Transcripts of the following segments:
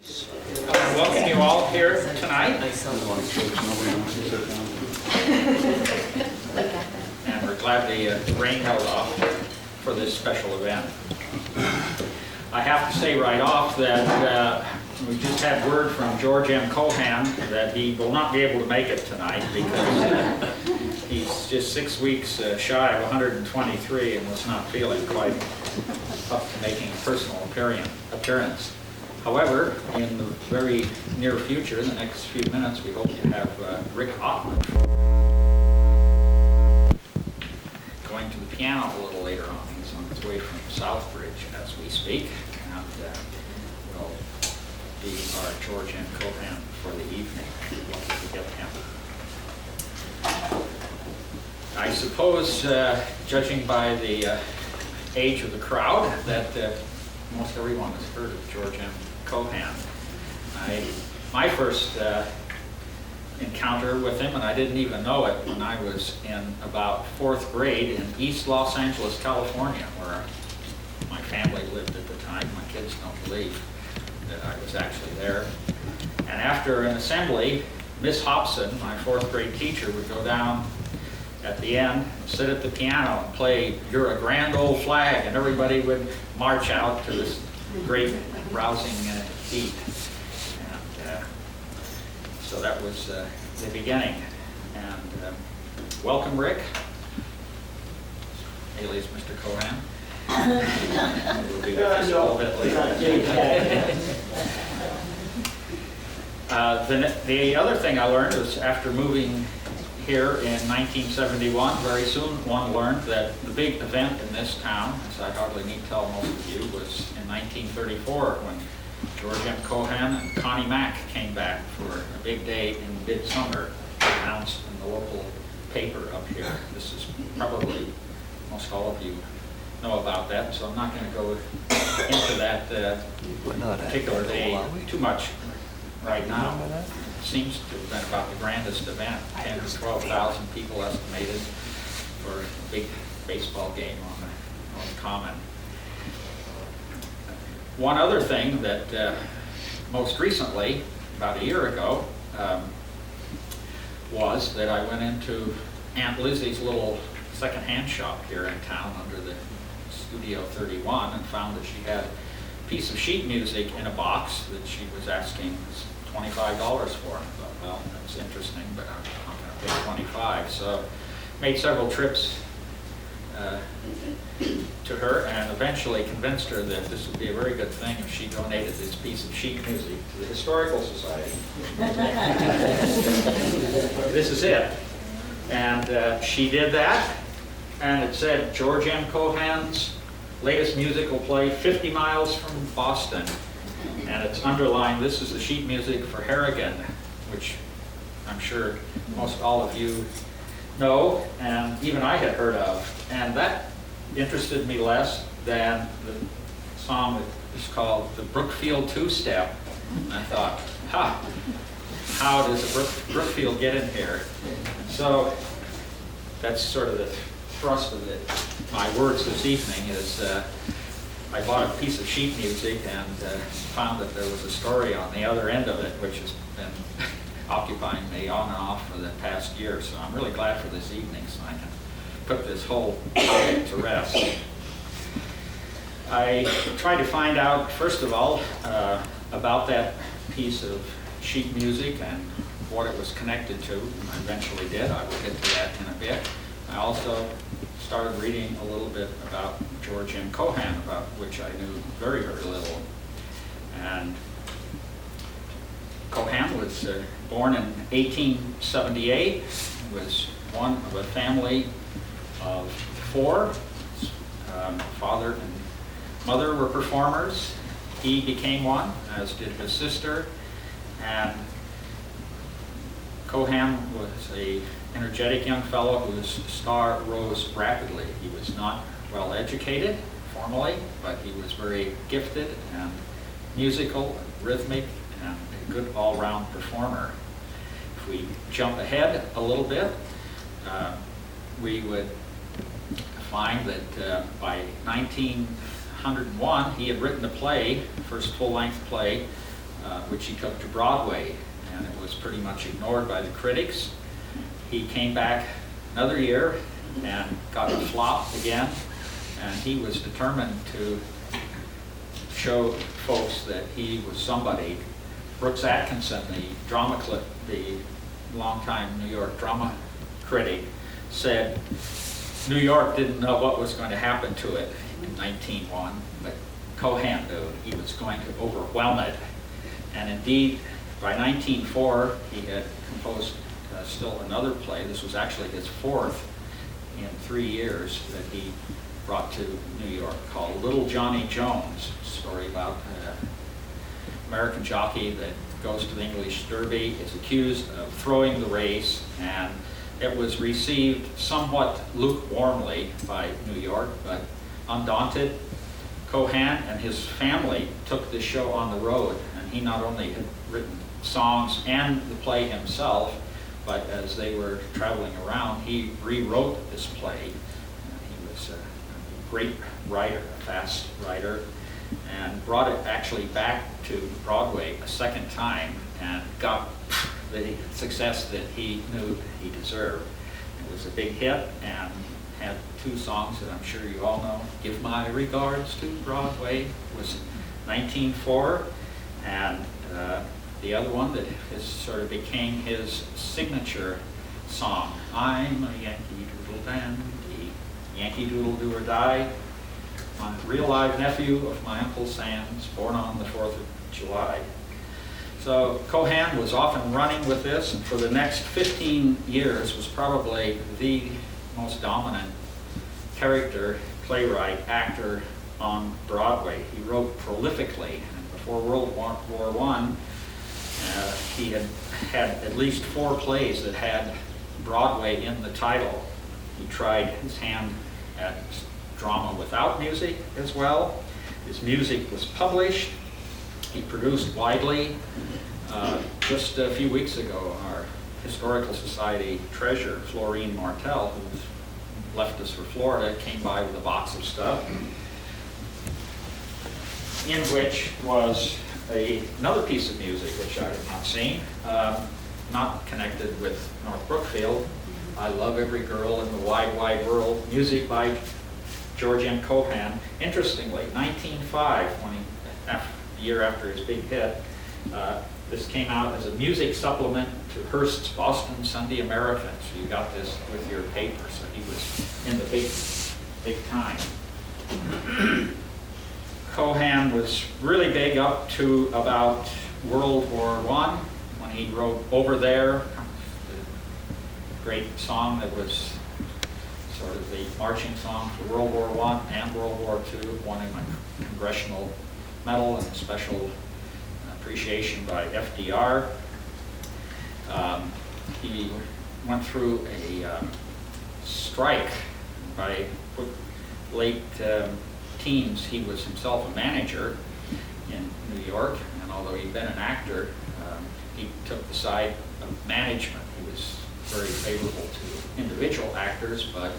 I welcome you all here tonight, and we're glad the rain held off for this special event. I have to say right off that we just had word from George M. Cohen that he will not be able to make it tonight because he's just 6 weeks shy of 123 and was not feeling quite up to making a personal appearance. However, in the very near future, in the next few minutes, we hope to have Rick Ottman going to the piano a little later on. He's on his way from Southbridge as we speak, and will be our George M. Cohen for the evening. We'd love to get him. I suppose, judging by the age of the crowd, that most everyone has heard of George M. Cohen. My first encounter with him, and I didn't even know it, when I was in about 4th grade in East Los Angeles, California, where my family lived at the time. My kids don't believe that I was actually there. And after an assembly, Miss Hobson, my 4th grade teacher, would go down at the end, sit at the piano and play "You're a Grand Old Flag," and everybody would march out to this great rousing beat. And so that was the beginning. And welcome, Rick, alias Mr. Cohen. We'll be with us a little bit later. The other thing I learned was after moving here in 1971, very soon one learned that the big event in this town, as I hardly need to tell most of you, was in 1934 when George M. Cohen and Connie Mack came back for a big day in midsummer, announced in the local paper up here. This is probably, most all of you know about that, so I'm not going to go into that particular day too much right now. It seems to have been about the grandest event, 10,000 or 12,000 people estimated for a big baseball game on the Common. One other thing that most recently, about a year ago, was that I went into Aunt Lizzie's little second-hand shop here in town under the Studio 31 and found that she had a piece of sheet music in a box that she was asking $25 for. I thought, well, that's interesting, but I'm not going to pay $25. So made several trips to her and eventually convinced her that this would be a very good thing if she donated this piece of sheet music to the Historical Society. This is it. And she did that, and it said George M. Cohen's latest music will play 50 miles from Boston. And it's underlined, this is the sheet music for Harrigan, which I'm sure most all of you know, and even I had heard of. And that interested me less than the song that is called the Brookfield Two-Step. And I thought, how does the Brookfield get in here? So that's sort of the thrust of my words this evening is I bought a piece of sheet music and found that there was a story on the other end of it, which has been occupying me on and off for the past year. So I'm really glad for this evening so I can put this whole topic to rest. I tried to find out, first of all, about that piece of sheet music and what it was connected to. I eventually did. I will get to that in a bit. I also started reading a little bit about George M. Cohen, about which I knew very, very little. And Cohen was born in 1878. He was one of a family of 4. Father and mother were performers. He became one, as did his sister. And Cohen was an energetic young fellow whose star rose rapidly. He was not well educated formally, but he was very gifted and musical and rhythmic and a good all-round performer. If we jump ahead a little bit, we would find that by 1901 he had written a play, first full-length play, which he took to Broadway, and it was pretty much ignored by the critics. He came back another year and got a flop again, and he was determined to show folks that he was somebody. Brooks Atkinson, the longtime New York drama critic, said New York didn't know what was going to happen to it in 1901, but Cohen knew he was going to overwhelm it. And indeed, by 1904, he had composed still another play. This was actually his fourth in 3 years that he brought to New York, called Little Johnny Jones, a story about an American jockey that goes to the English Derby, is accused of throwing the race, and it was received somewhat lukewarmly by New York, but undaunted, Cohen and his family took this show on the road, and he not only had written songs and the play himself, but as they were traveling around, he rewrote this play. He was a great writer, a fast writer, and brought it actually back to Broadway a second time and got the success that he knew he deserved. It was a big hit and had 2 songs that I'm sure you all know. Give My Regards to Broadway was 1904, and the other one that sort of became his signature song, I'm a Yankee Doodle Dandy, Yankee Doodle Do or Die, my real live nephew of my Uncle Sam's, born on the 4th of July. So Cohen was often running with this, and for the next 15 years was probably the most dominant character, playwright, actor on Broadway. He wrote prolifically, and before World War I, he had at least 4 plays that had Broadway in the title. He tried his hand at drama without music as well. His music was published. He produced widely. Just a few weeks ago, our Historical Society treasurer, Florine Martel, who's left us for Florida, came by with a box of stuff, in which was another piece of music which I have not seen, not connected with North Brookfield. I Love Every Girl in the Wide, Wide World, music by George M. Cohen. Interestingly, 1905, the year after his big hit, this came out as a music supplement to Hearst's Boston Sunday American. So you got this with your paper. So he was in the big time. Cohen was really big up to about World War I, when he wrote Over There, the great song that was sort of the marching song for World War I and World War II, won him a Congressional Medal and special appreciation by FDR. He went through a strike by late teens. He was himself a manager in New York, and although he'd been an actor, he took the side of management. He was very favorable to individual actors, but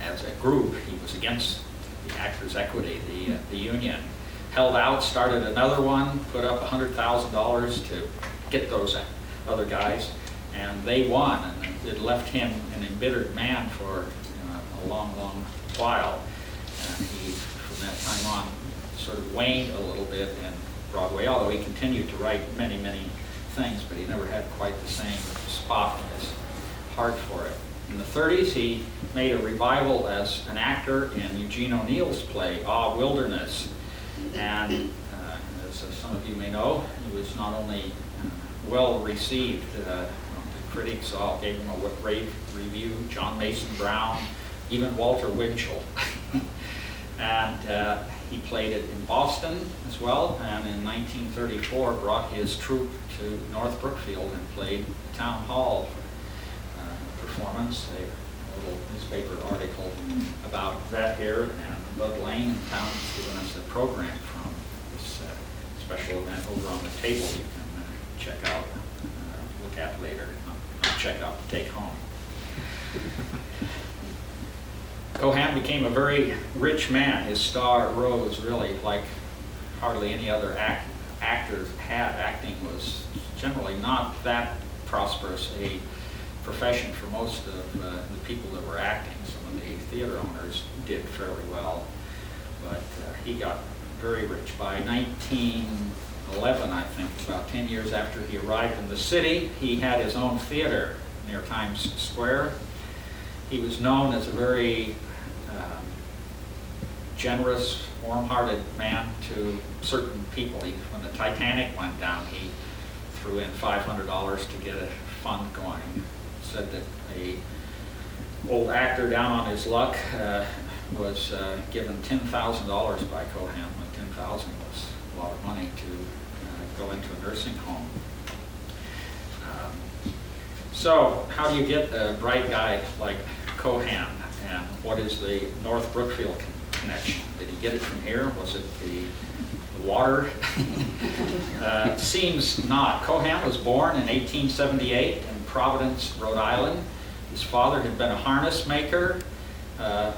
as a group, he was against the Actors' Equity, the union. Held out, started another one, put up $100,000 to get those other guys, and they won, and it left him an embittered man for a long, long while. And he, from that time on, sort of waned a little bit in Broadway, although he continued to write many, many things, but he never had quite the same spot in his heart for it. In the 30s, he made a revival as an actor in Eugene O'Neill's play, Ah, Wilderness. And as some of you may know, he was not only well received, the critics all gave him a rave review, John Mason Brown, even Walter Winchell. And he played it in Boston as well, and in 1934 brought his troupe to North Brookfield and played Town Hall performance. A little newspaper article about that here, and Bud Lane in town has given us a program from this special event over on the table you can check out, look at later, not check out, take home. Cohen became a very rich man. His star rose really like hardly any other actors had. Acting was generally not that prosperous a profession for most of the people that were acting. Some of the theater owners did fairly well, but he got very rich. By 1911, I think, about 10 years after he arrived in the city, he had his own theater near Times Square. He was known as a very generous, warm-hearted man to certain people. When the Titanic went down, he threw in $500 to get a fund going. Said that a old actor down on his luck was given $10,000 by Cohen, when $10,000 was a lot of money to go into a nursing home. So how do you get a bright guy like Cohen, and what is the North Brookfield connection? Did he get it from here? Was it the water? Seems not. Cohen was born in 1878 in Providence, Rhode Island. His father had been a harness maker, the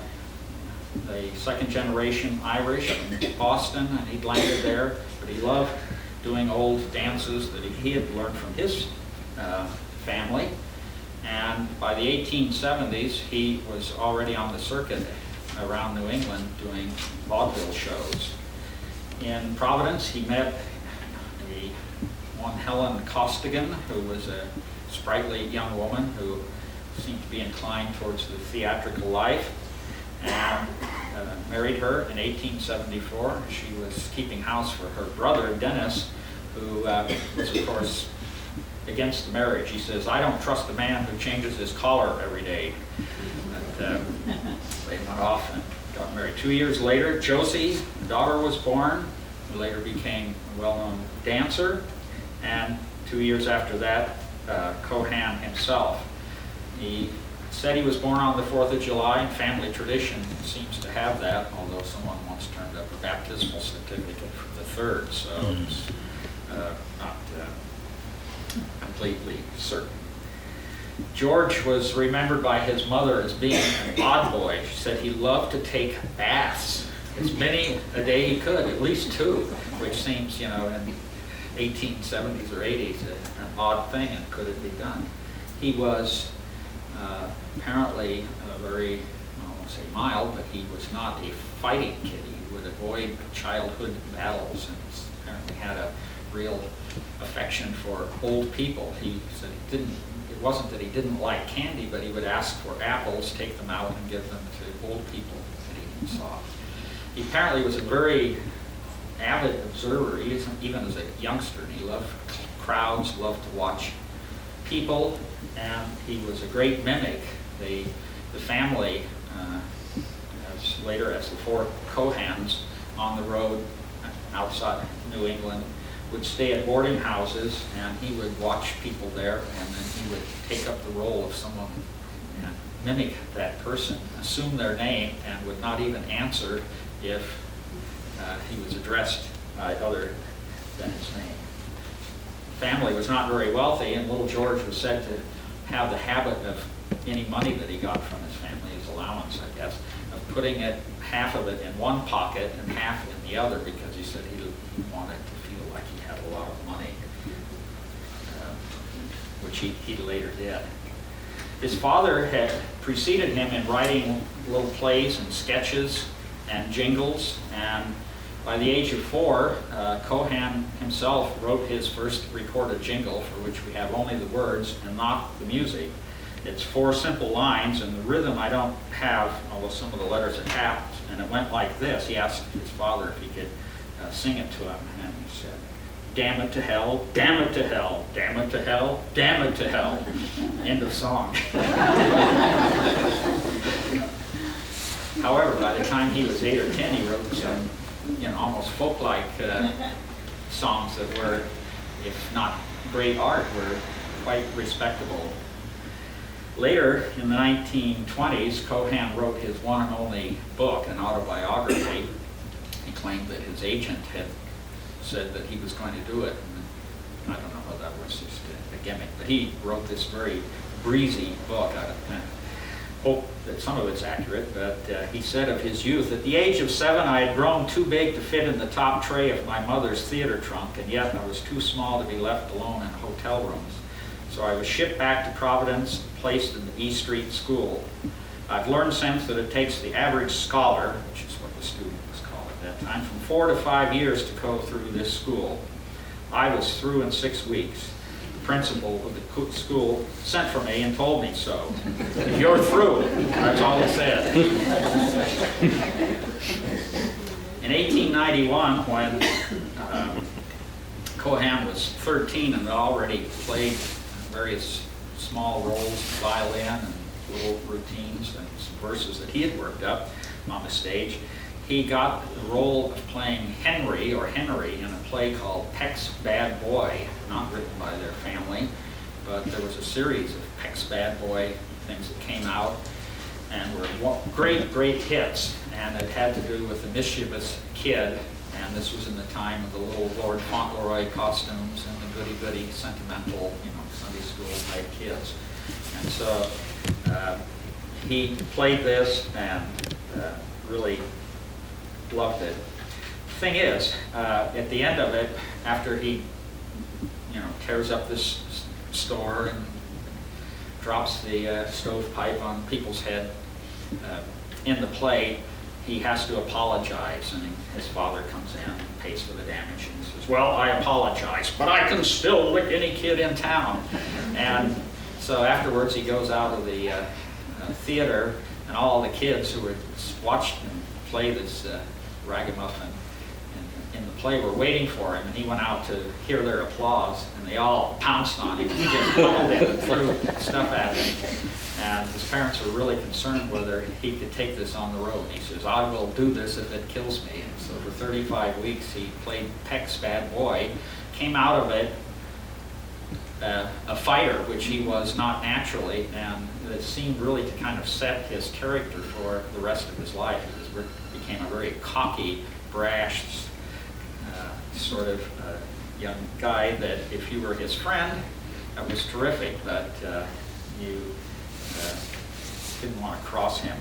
second generation Irish in Boston, and he'd landed there, but he loved doing old dances that he had learned from his family. And by the 1870s, he was already on the circuit around New England doing vaudeville shows. In Providence, he met one Helen Costigan, who was a sprightly young woman who seemed to be inclined towards the theatrical life, and married her in 1874. She was keeping house for her brother, Dennis, who was, of course, against the marriage. He says, "I don't trust a man who changes his collar every day." And, they went off and got married. 2 years later, Josie, a daughter, was born, who later became a well-known dancer. And 2 years after that, Cohen himself. He said he was born on the 4th of July, and family tradition seems to have that, although someone once turned up a baptismal certificate for the 3rd, so it's not completely certain. George was remembered by his mother as being an odd boy. She said he loved to take baths, as many a day he could, at least 2, which seems, in 1870s or 80s, an odd thing, and could it be done? He was apparently very, I won't say mild, but he was not a fighting kid. He would avoid childhood battles, and apparently had a real affection for old people. He said it wasn't that he didn't like candy, but he would ask for apples, take them out, and give them to old people that he saw. He apparently was a very avid observer, even as a youngster, and he loved crowds, loved to watch people, and he was a great mimic. The family, later as the 4 Cohens on the road outside New England, would stay at boarding houses, and he would watch people there, and then he would take up the role of someone and mimic that person, assume their name, and would not even answer if he was addressed by other than his name. Family was not very wealthy, and little George was said to have the habit of any money that he got from his family, his allowance, I guess, of putting half of it in one pocket and half in the other, because he said he wanted to feel like he had a lot of money, which he later did. His father had preceded him in writing little plays and sketches and jingles, and by the age of 4, Cohen himself wrote his first recorded jingle, for which we have only the words and not the music. It's 4 simple lines, and the rhythm I don't have, although some of the letters are tapped, and it went like this. He asked his father if he could sing it to him, and he said, "Damn it to hell, damn it to hell, damn it to hell, damn it to hell." End of song. However, by the time he was 8 or 10, he wrote some almost folk-like songs that were, if not great art, were quite respectable. Later, in the 1920s, Cohen wrote his one and only book, an autobiography. He claimed that his agent had said that he was going to do it. And I don't know whether that was just a gimmick, but he wrote this very breezy book out of pen. hope that some of it's accurate, but he said of his youth, "At the age of 7, I had grown too big to fit in the top tray of my mother's theater trunk, and yet I was too small to be left alone in hotel rooms. So I was shipped back to Providence, placed in the E Street School. I've learned since that it takes the average scholar," which is what the student was called at that time, "from 4 to 5 years to go through this school. I was through in 6 weeks. The principal of the school sent for me and told me so. You're through." That's all he said. In 1891, when Cohen was 13 and had already played various small roles, violin and little routines and some verses that he had worked up on the stage, he got the role of playing Henry in a play called Peck's Bad Boy, not written by their family, but there was a series of Peck's Bad Boy things that came out and were great hits, and it had to do with a mischievous kid, and this was in the time of the little Lord Fauntleroy costumes and the goody-goody sentimental, Sunday school type kids. And so he played this and really loved it. The thing is, at the end of it, after he, tears up this store and drops the stovepipe on people's head in the play, he has to apologize, and his father comes in and pays for the damage, and he says, "Well, I apologize, but I can still lick any kid in town." And so afterwards he goes out of the theater, and all the kids who had watched him play this ragamuffin in the play were waiting for him, and he went out to hear their applause, and they all pounced on him. He just pummeled him and threw stuff at him. And his parents were really concerned whether he could take this on the road. He says, "I will do this if it kills me." And so for 35 weeks he played Peck's Bad Boy, came out of it a fighter, which he was not naturally, and it seemed really to kind of set his character for the rest of his life. He became a very cocky, brash, sort of young guy that if you were his friend, that was terrific, but you didn't want to cross him.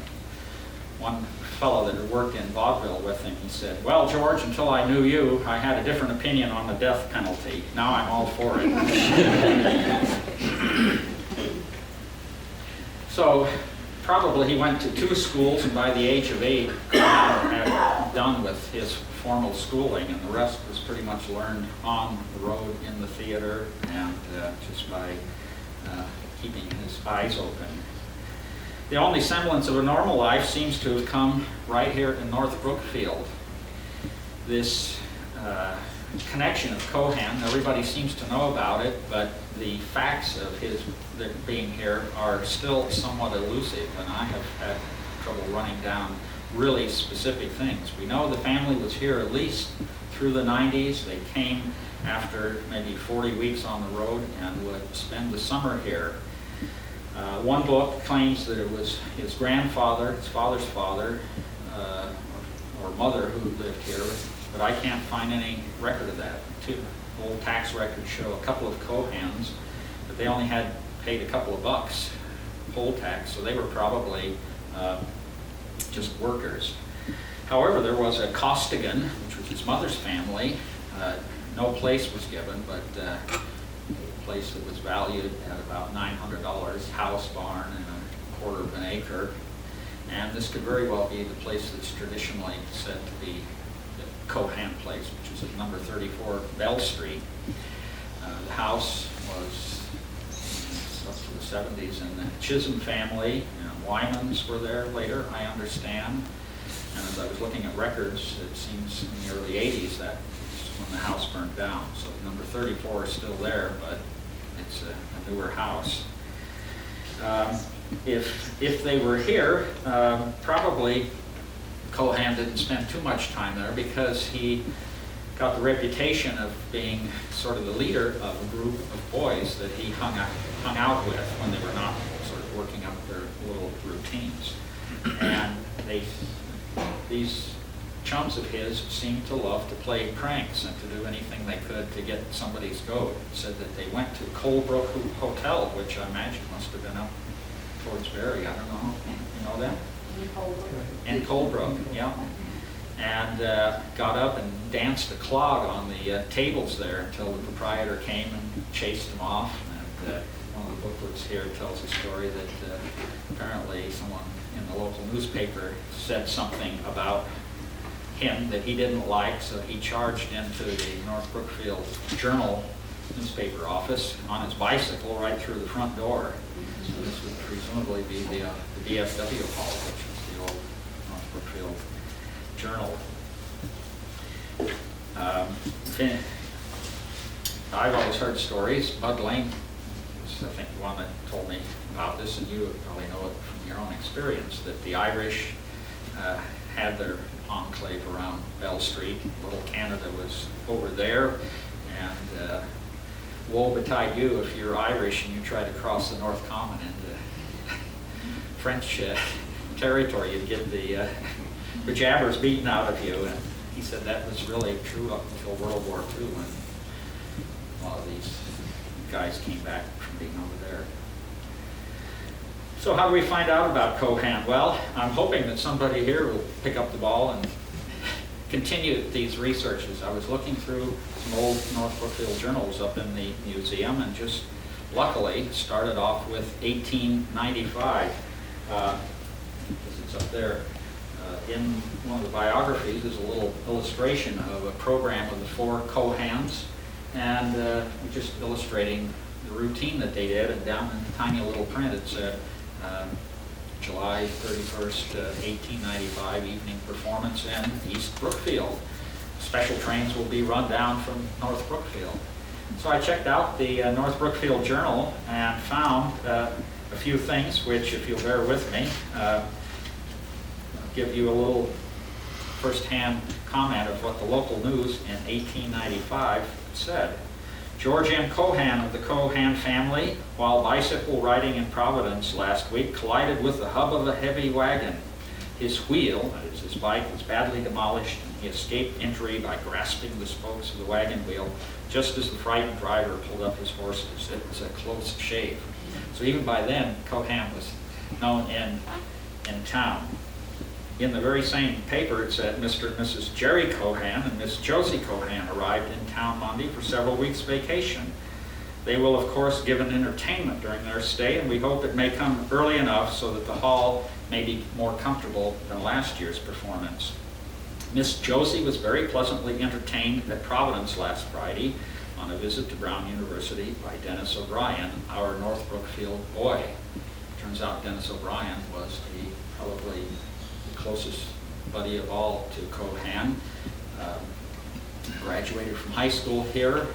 One fellow that had worked in vaudeville with him, he said, "Well, George, until I knew you, I had a different opinion on the death penalty. Now I'm all for it." So probably he went to 2 schools, and by the age of 8, had done with his formal schooling, and the rest was pretty much learned on the road in the theater and just by keeping his eyes open. The only semblance of a normal life seems to have come right here in North Brookfield. This connection of Cohen, everybody seems to know about it, but the facts of his being here are still somewhat elusive, and I have had trouble running down really specific things. We know the family was here at least through the 90s. They came after maybe 40 weeks on the road and would spend the summer here. One book claims that it was his grandfather, his father's father, or mother who lived here, but I can't find any record of that. 2 old tax records show a couple of Cohens, but they only had paid a couple of bucks poll tax, so they were probably just workers. However, there was a Costigan, which was his mother's family. No place was given, but a place that was valued at about $900, house, barn, and a quarter of an acre. And this could very well be the place that's traditionally said to be the Cohen place, which is at number 34 Bell Street. The house was up to the 70s, and the Chisholm family, Wymans were there later, I understand. And as I was looking at records, it seems in the early 80s that when the house burned down. So number 34 is still there, but it's a newer house. If they were here, probably Cohen didn't spend too much time there because he got the reputation of being sort of the leader of a group of boys that he hung out with when they were not sort of working up their little routines. And these chums of his seemed to love to play pranks and to do anything they could to get somebody's goat. It said that they went to Colebrook Hotel, which I imagine must have been up towards Barrie. I don't know. You know them? In Coldbrook, yeah. And got up and danced a clog on the tables there until the proprietor came and chased him off. And one of the booklets here tells a story that apparently someone in the local newspaper said something about him that he didn't like, so he charged into the North Brookfield Journal newspaper office on his bicycle right through the front door. So this would presumably be the DFW hall, which is the old North Brookfield Journal. I've always heard stories. Bud Lane was, I think, the one that told me about this, and you probably know it from your own experience, that the Irish had their enclave around Bell Street. Little Canada was over there, and woe betide you if you're Irish and you try to cross the North Common into French territory. You'd get the jabbers beaten out of you. And he said that was really true up until World War II, when a lot of these guys came back from being over there. So how do we find out about Cohen? Well, I'm hoping that somebody here will pick up the ball and continue these researches. I was looking through some old North Brookfield journals up in the museum, and just luckily started off with 1895, because it's up there. In one of the biographies is a little illustration of a program of the 4 Cohens, and just illustrating the routine that they did. And down in tiny little print it said, July 31st, 1895, evening performance in East Brookfield. Special trains will be run down from North Brookfield. So I checked out the North Brookfield Journal and found a few things which, if you'll bear with me, give you a little first-hand comment of what the local news in 1895 said. George M. Cohen of the Cohen family, while bicycle riding in Providence last week, collided with the hub of a heavy wagon. His wheel, that is his bike, was badly demolished, and he escaped injury by grasping the spokes of the wagon wheel just as the frightened driver pulled up his horses. It was a close shave. So even by then, Cohen was known in town. In the very same paper, it said Mr. and Mrs. Jerry Cohen and Miss Josie Cohen arrived in town Monday for several weeks' vacation. They will, of course, give an entertainment during their stay, and we hope it may come early enough so that the hall may be more comfortable than last year's performance. Miss Josie was very pleasantly entertained at Providence last Friday on a visit to Brown University by Dennis O'Brien, our North Brookfield boy. Turns out Dennis O'Brien was probably closest buddy of all to Cohen. Graduated from high school here.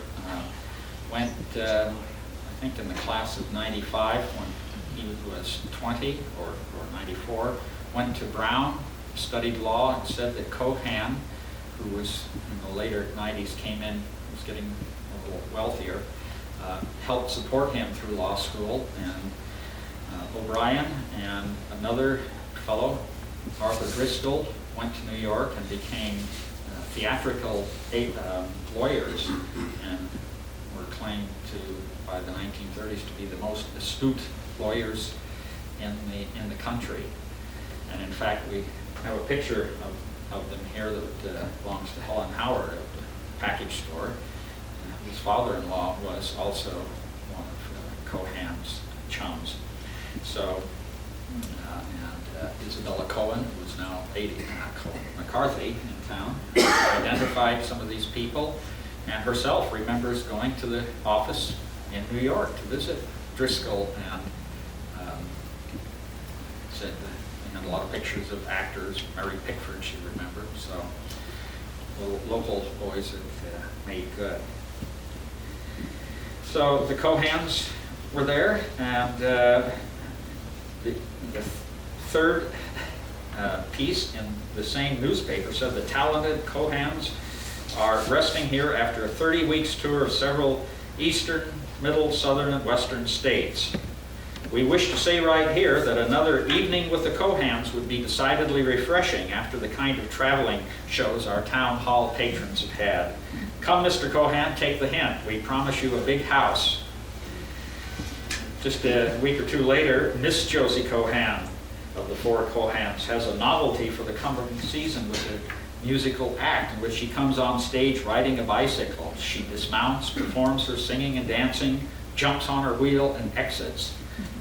Went, I think, in the class of 95 when he was 20 or 94. Went to Brown, studied law, and said that Cohen, who was in the later 90s came in, was getting a little wealthier, helped support him through law school. And O'Brien and another fellow, Barbara Driscoll, went to New York and became theatrical lawyers, and were claimed by the 1930s to be the most astute lawyers in the country. And in fact, we have a picture of them here that belongs to Helen Howard of the package store, whose father-in-law was also one of Cohen's chums. So. Isabella Cohen, who is now 80, McCarthy in town, identified some of these people, and herself remembers going to the office in New York to visit Driscoll, and said that they had a lot of pictures of actors. Mary Pickford, she remembered. So the local boys have made good. So the Cohens were there, and the third piece in the same newspaper said the talented Cohens are resting here after a 30 weeks tour of several eastern, middle, southern, and western states. We wish to say right here that another evening with the Cohens would be decidedly refreshing after the kind of traveling shows our town hall patrons have had. Come, Mr. Cohen, take the hint. We promise you a big house. Just a week or two later, Miss Josie Cohen of the four Cohens has a novelty for the coming season with a musical act in which she comes on stage riding a bicycle. She dismounts, performs her singing and dancing, jumps on her wheel, and exits.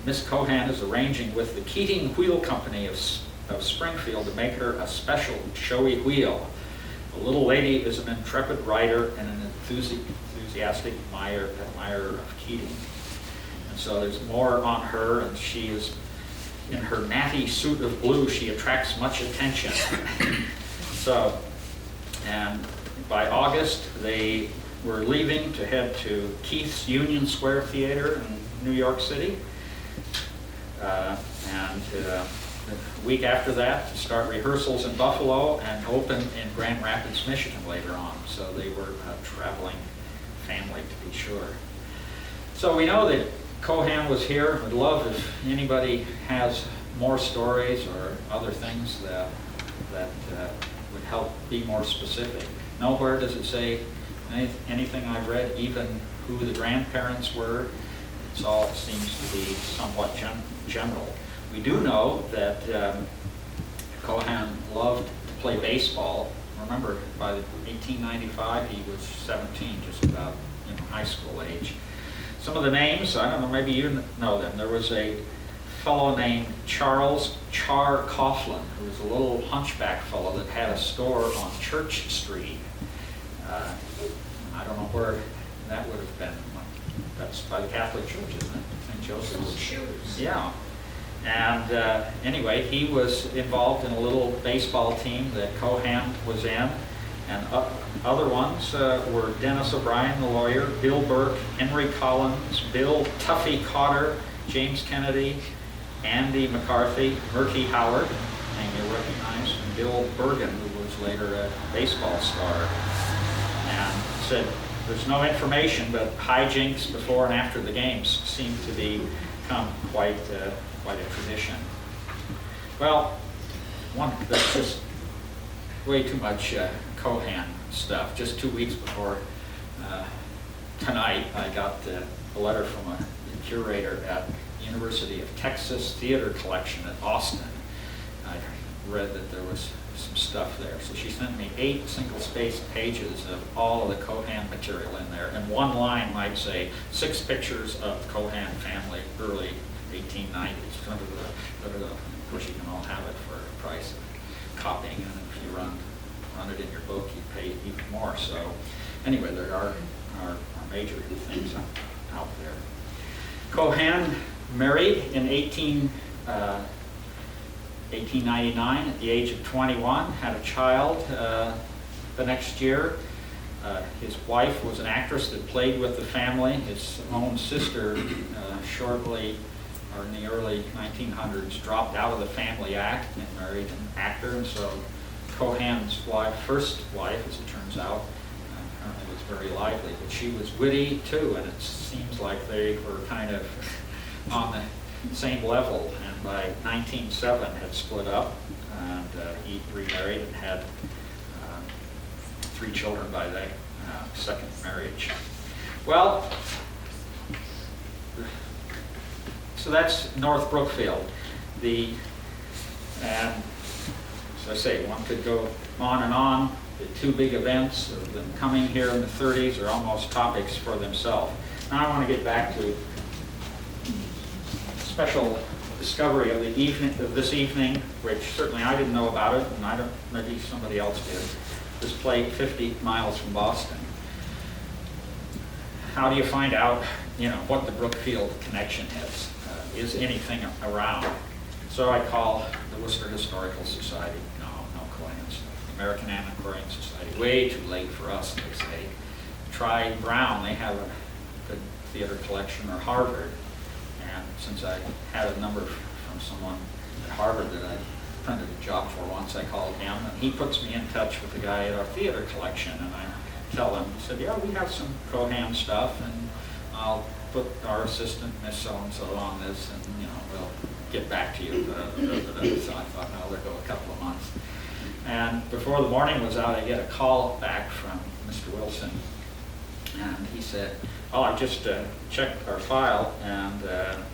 Miss Cohen is arranging with the Keating Wheel Company of Springfield to make her a special showy wheel. The little lady is an intrepid rider and an enthusiastic admirer of Keating. And so there's more on her, and she is in her natty suit of blue. She attracts much attention. So, and by August, they were leaving to head to Keith's Union Square Theater in New York City. A week after that, to start rehearsals in Buffalo and open in Grand Rapids, Michigan later on. So they were a traveling family, to be sure. So we know that Cohen was here. Would love if anybody has more stories or other things that would help be more specific. Nowhere does it say anything I've read, even who the grandparents were. It all seems to be somewhat general. We do know that Cohen loved to play baseball. Remember, by 1895, he was 17, just about high school age. Some of the names, I don't know, maybe you know them. There was a fellow named Charles Char Coughlin, who was a little hunchback fellow that had a store on Church Street. I don't know where that would have been. That's by the Catholic Church, isn't it? St. Joseph's. Yeah. And anyway, he was involved in a little baseball team that Cohen was in. And other ones were Dennis O'Brien, the lawyer, Bill Burke, Henry Collins, Bill Tuffy Cotter, James Kennedy, Andy McCarthy, Murky Howard, name you recognize, and Bill Bergen, who was later a baseball star. And said there's no information, but hijinks before and after the games seem to become quite a tradition. Well, that's just way too much Cohen stuff. Just 2 weeks before tonight, I got a letter from a curator at the University of Texas Theater Collection at Austin. I read that there was some stuff there. So she sent me 8 single-spaced pages of all of the Cohen material in there. And one line might say, 6 pictures of Cohen family, early 1890s. Of course, you can all have it for a price of copying, and if you run it in your book, you pay even more. So anyway, there are major things out there. Cohen married in 1899 at the age of 21, had a child the next year. His wife was an actress that played with the family. His own sister shortly, or in the early 1900s, dropped out of the family act and married an actor. And so Cohen's first wife, as it turns out, apparently was very lively, but she was witty too, and it seems like they were kind of on the same level. And by 1907 had split up, and he remarried and had 3 children by the second marriage. Well, so that's North Brookfield. And as I say, one could go on and on. The 2 big events of them coming here in the 30s are almost topics for themselves. Now I want to get back to special discovery of the evening, of this evening, which certainly I didn't know about it, and maybe somebody else did. This play 50 miles from Boston. How do you find out, what the Brookfield connection is? Is anything around? So I call the Worcester Historical Society. No coincidence. The American Antiquarian Society. Way too late for us, they say. Try Brown. They have a good theater collection, or Harvard. And since I had a number from someone at Harvard that I printed a job for once, I called him, and he puts me in touch with the guy at our theater collection, and I tell him, he said, yeah, we have some Cohen stuff, and I'll put our assistant, Miss So-and-so, on this, and we'll get back to you. So I thought, no, there'll go a couple of months. And before the morning was out, I get a call back from Mr. Wilson, and he said, Oh, I just checked our file, and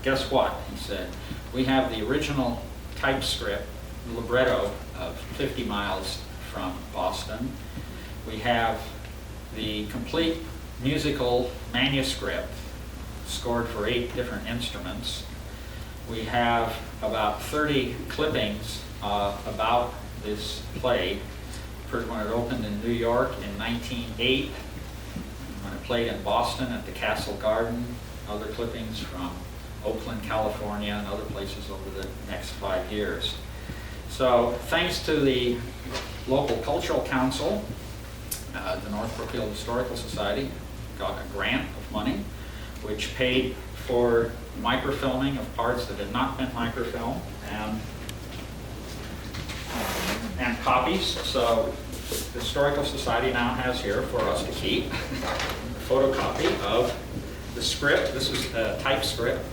guess what? He said, we have the original typescript libretto of 50 miles from Boston. We have the complete musical manuscript scored for 8 different instruments. We have about 30 clippings about this play. First when it opened in New York in 1908, when it played in Boston at the Castle Garden, other clippings from Oakland, California, and other places over the next 5 years. So thanks to the local cultural council, the North Brookfield Historical Society got a grant of money, which paid for microfilming of parts that had not been microfilmed and copies. So the Historical Society now has here for us to keep a photocopy of the script. This is a typescript,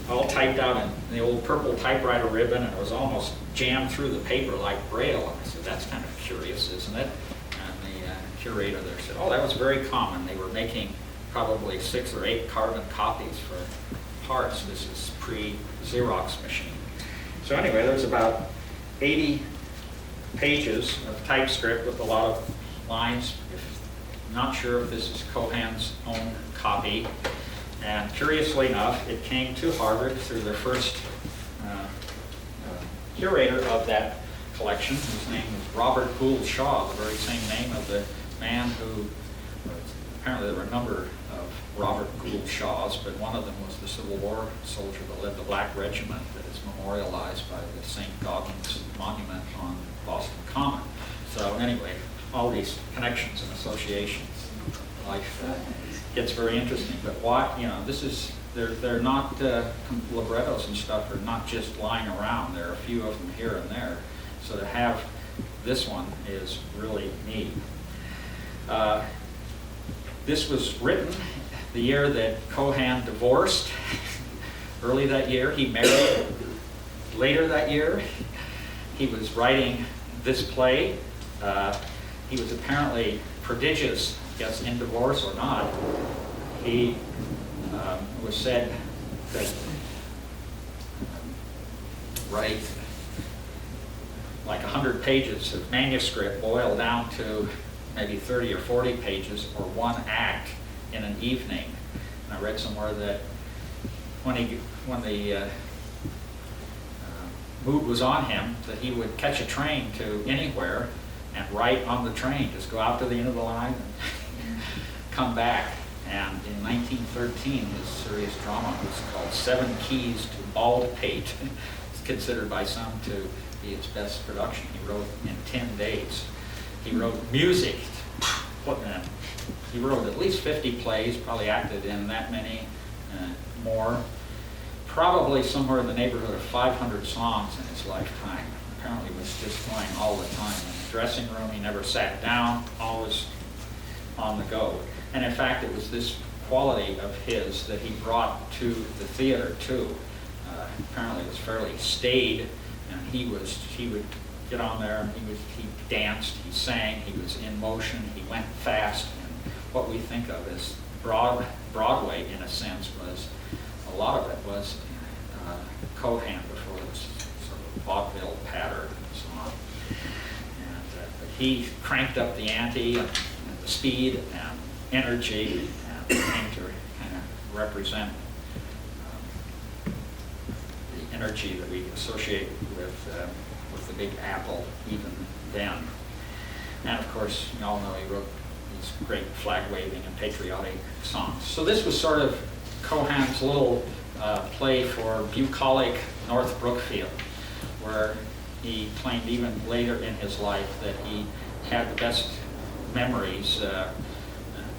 all typed out in the old purple typewriter ribbon, and it was almost jammed through the paper like Braille. And I said, that's kind of curious, isn't it? And the curator there said, oh, that was very common. They were making probably 6 or 8 carbon copies for parts. This is pre-Xerox machine. So anyway, there's about 80 pages of typescript with a lot of lines. Not sure if this is Cohen's own copy. And curiously enough, it came to Harvard through the first curator of that collection, whose name was Robert Gould Shaw, the very same name of the man who, apparently there were a number of Robert Gould Shaws, but one of them was the Civil War soldier that led the Black Regiment that is memorialized by the St. Gaudens Monument on Boston Common. So anyway, all these connections and associations, life gets very interesting. But why, this is, they're not, librettos and stuff are not just lying around. There are a few of them here and there. So to have this one is really neat. This was written the year that Cohen divorced. Early that year, he married. Later that year, he was writing this play. He was apparently prodigious, I guess, in divorce or not. He was said that write like 100 pages of manuscript boiled down to maybe 30 or 40 pages or one act in an evening. And I read somewhere that when the mood was on him, that he would catch a train to anywhere and write on the train, just go out to the end of the line and come back. And in 1913, his serious drama was called 7 Keys to Baldpate. It's considered by some to be his best production. He wrote in 10 days. He wrote music. He wrote at least 50 plays, probably acted in that many more. Probably somewhere in the neighborhood of 500 songs in his lifetime. Apparently was just going all the time. In the dressing room, he never sat down, always on the go. And in fact, it was this quality of his that he brought to the theater too. Apparently it was fairly staid, and he would get on there and he danced, he sang, he was in motion, he went fast. And what we think of as Broadway, in a sense, was a lot of it was Cohen before it was sort of vaudeville pattern and so on. And but he cranked up the ante and the speed and energy and came to kind of represent the energy that we associate with the Big Apple even then. And of course, you all know he wrote these great flag-waving and patriotic songs. So this was sort of Cohen's little play for bucolic North Brookfield, where he claimed even later in his life that he had the best memories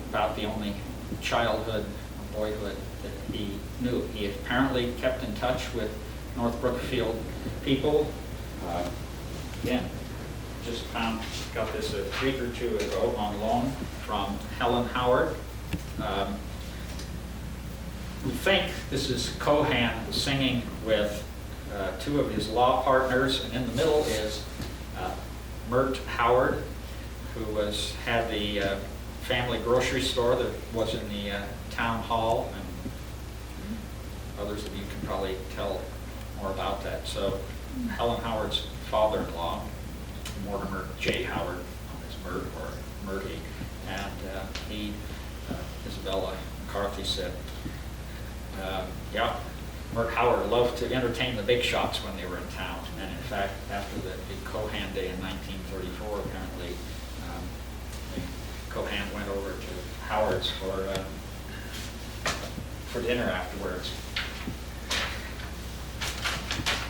about the only childhood or boyhood that he knew. He apparently kept in touch with North Brookfield people. Again, just got this a week or two ago on loan from Helen Howard. We think this is Cohen singing with 2 of his law partners, and in the middle is Mert Howard, who had the family grocery store that was in the town hall, and others of you can probably tell more about that. So Helen Howard's father-in-law, Mortimer J. Howard, known as Mert or Murty, and Isabella McCarthy said, yeah, Mert Howard loved to entertain the big shots when they were in town. And in fact, after the big Cohen Day in 1934, apparently, Cohen went over to Howard's for dinner afterwards.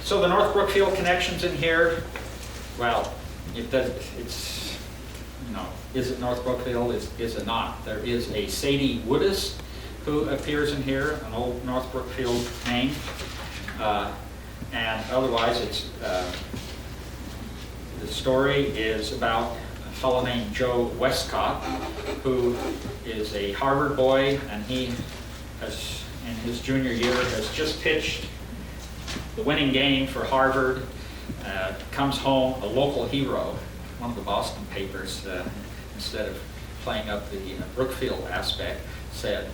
So the North Brookfield connections in here, well, it's, you know, is it North Brookfield? Is it not? There is a Sadie Woodis who appears in here, an old North Brookfield name. And otherwise, it's the story is about a fellow named Joe Westcott, who is a Harvard boy, and he has, in his junior year, has just pitched the winning game for Harvard. Comes home a local hero. One of the Boston papers, instead of playing up the Brookfield aspect, said,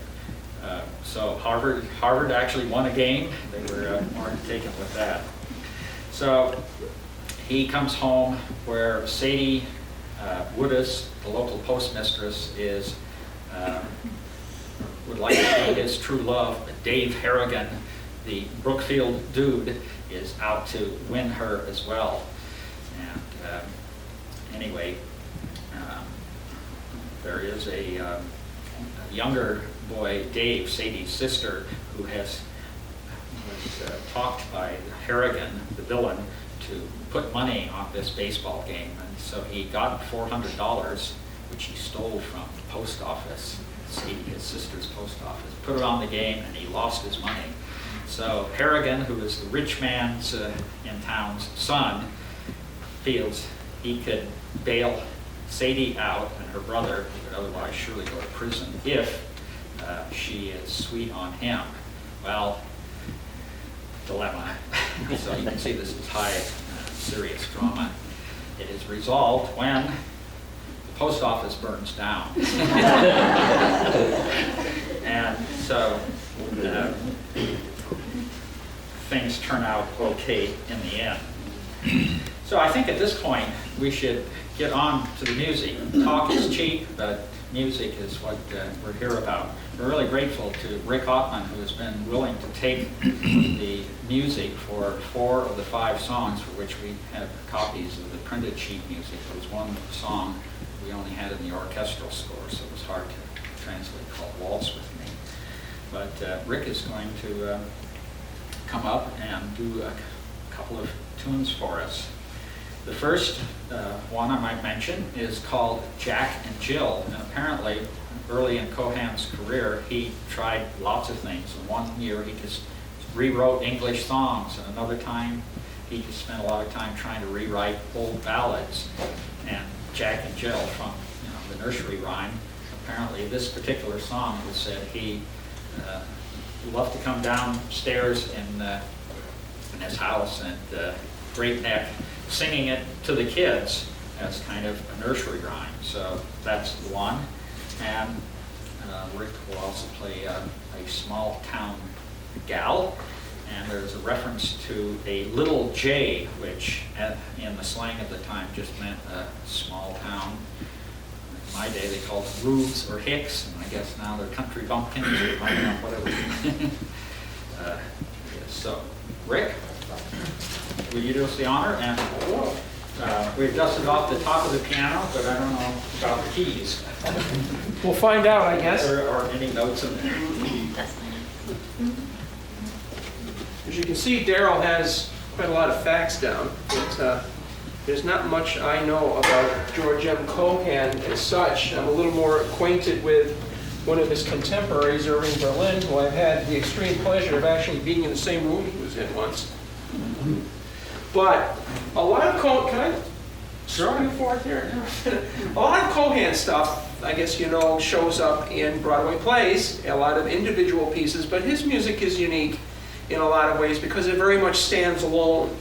so Harvard actually won a game. They were more taken with that. So he comes home where Sadie Woodis, the local postmistress, would like to be his true love, but Dave Harrigan, the Brookfield dude, is out to win her as well. And anyway, there is a younger boy, Dave, Sadie's sister, who was talked by Harrigan, the villain, to put money on this baseball game. And so he got $400, which he stole from the post office, Sadie, his sister's post office, put it on the game, and he lost his money. So Harrigan, who is the rich man's in town's son, feels he could bail Sadie out and her brother, who would otherwise surely go to prison, if she is sweet on him. Well, dilemma. So you can see this is high, serious drama. It is resolved when the post office burns down. And so things turn out okay in the end. So I think at this point we should get on to the music. Talk is cheap, but music is what we're here about. We're really grateful to Rick Ottman, who has been willing to take the music for 4 of the 5 songs for which we have copies of the printed sheet music. There was one song we only had in the orchestral score, so it was hard to translate, called Waltz With Me. But Rick is going to come up and do a couple of tunes for us. The first one I might mention is called Jack and Jill, and apparently early in Cohen's career he tried lots of things. And one year he just rewrote English songs, and another time he just spent a lot of time trying to rewrite old ballads. And Jack and Jill from the nursery rhyme, apparently this particular song was said he loved to come downstairs in his house and breakneck singing it to the kids as kind of a nursery rhyme. So that's the one. And Rick will also play a small town gal. And there's a reference to a little J, which in the slang of the time just meant a small town. In my day they called them roofs or hicks, and I guess now they're country bumpkins or whatever. So, Rick, will you do us the honor? And we've dusted off the top of the piano, but I don't know about the keys. We'll find out, I guess. Or any notes in there. As you can see, Darryl has quite a lot of facts down, but there's not much I know about George M. Cohen as such. I'm a little more acquainted with one of his contemporaries, Irving Berlin, who I've had the extreme pleasure of actually being in the same room he was in once. But a lot of Cohen, can I throw you forth here? A lot of Cohen stuff, I guess shows up in Broadway plays, a lot of individual pieces, but his music is unique in a lot of ways because it very much stands alone.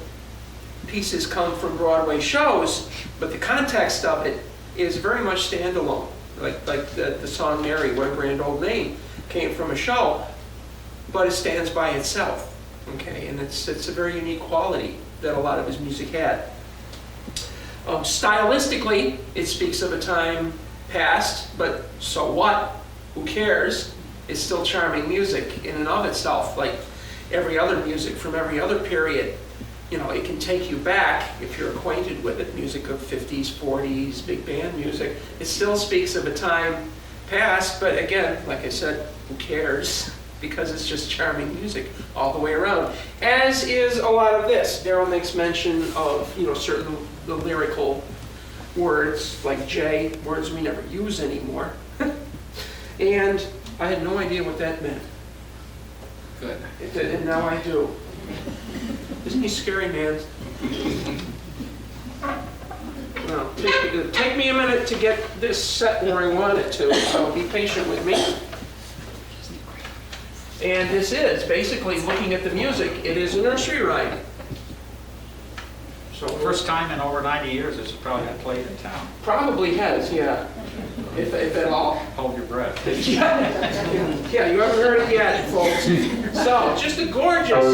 Pieces come from Broadway shows, but the context of it is very much standalone. like the song Mary, What a Grand Old Name, came from a show, but it stands by itself, okay? And it's a very unique quality that a lot of his music had. Stylistically, it speaks of a time past, but so what? Who cares? It's still charming music in and of itself, like every other music from every other period. You know, it can take you back, if you're acquainted with it, music of 50s, 40s, big band music. It still speaks of a time past, but again, like I said, who cares? Because it's just charming music all the way around. As is a lot of this. Darryl makes mention of, certain the lyrical words, like J, words we never use anymore. And I had no idea what that meant. Good. And now I do. Isn't he scary, man? Well, take me a minute to get this set where I want it to, so be patient with me. And this is basically looking at the music. It is a nursery rhyme. So First time in over 90 years this has probably been played in town. probably has, yeah, if at all. Hold your breath. Yeah, you haven't heard it yet, folks. So, just a gorgeous.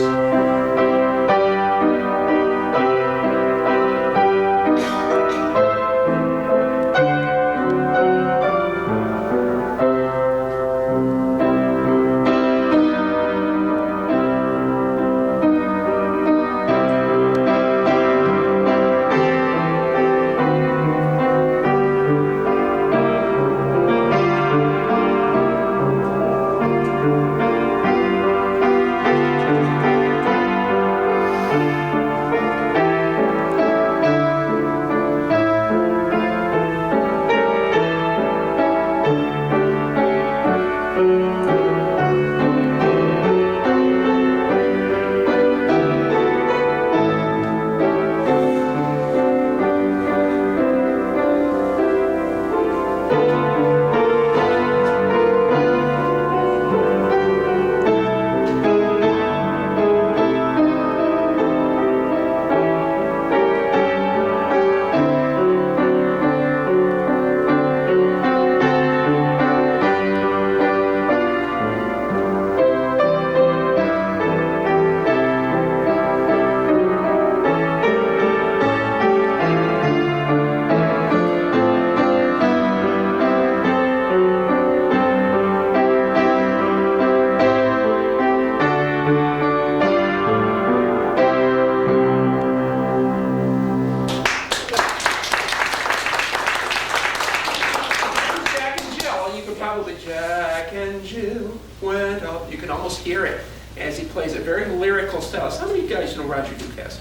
Probably Jack and Jill went up. You can almost hear it as he plays it. Very lyrical style. How many of you guys know Roger Dukas?